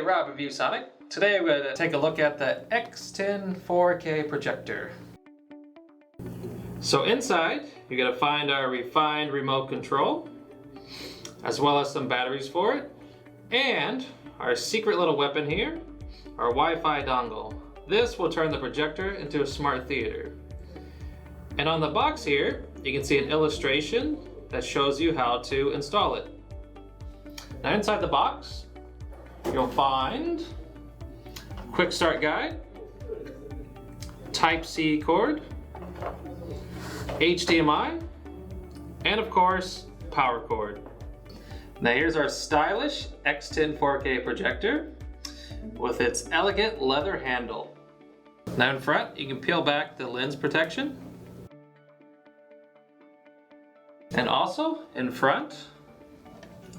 Rob of ViewSonic. Today we're going to take a look at the X10-4K projector. So inside, you're going to find our refined remote control, as well as some batteries for it, and our secret little weapon here, our Wi-Fi dongle. This will turn the projector into a smart theater. And on the box here, you can see an illustration that shows you how to install it. Now inside the box, you'll find a quick start guide, Type-C cord, HDMI, and of course, power cord. Now here's our stylish X10-4K projector with its elegant leather handle. Now in front, you can peel back the lens protection. And also in front,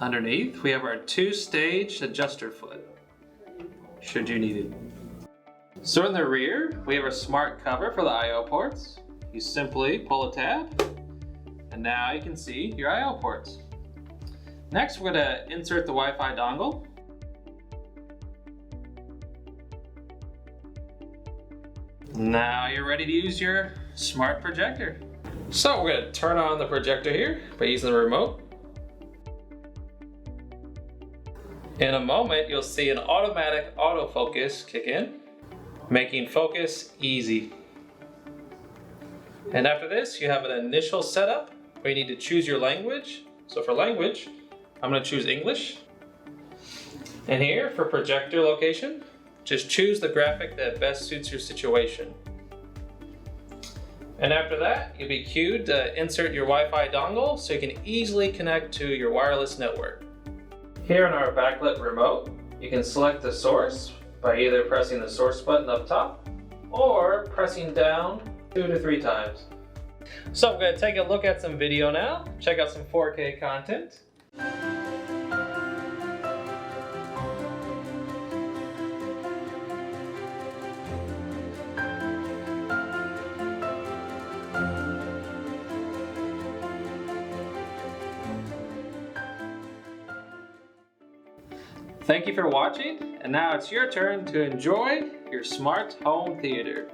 underneath, we have our 2-stage adjuster foot, should you need it. So in the rear, we have a smart cover for the I/O ports. You simply pull a tab, and now you can see your I/O ports. Next, we're going to insert the Wi-Fi dongle. Now you're ready to use your smart projector. So we're going to turn on the projector here by using the remote. In a moment, you'll see an automatic autofocus kick in, making focus easy. And after this, you have an initial setup where you need to choose your language. So for language, I'm going to choose English. And here for projector location, just choose the graphic that best suits your situation. And after that, you'll be cued to insert your Wi-Fi dongle so you can easily connect to your wireless network. Here in our backlit remote, you can select the source by either pressing the source button up top or pressing down 2 to 3 times. So I'm going to take a look at some video now, check out some 4K content. Thank you for watching, and now it's your turn to enjoy your smart home theater.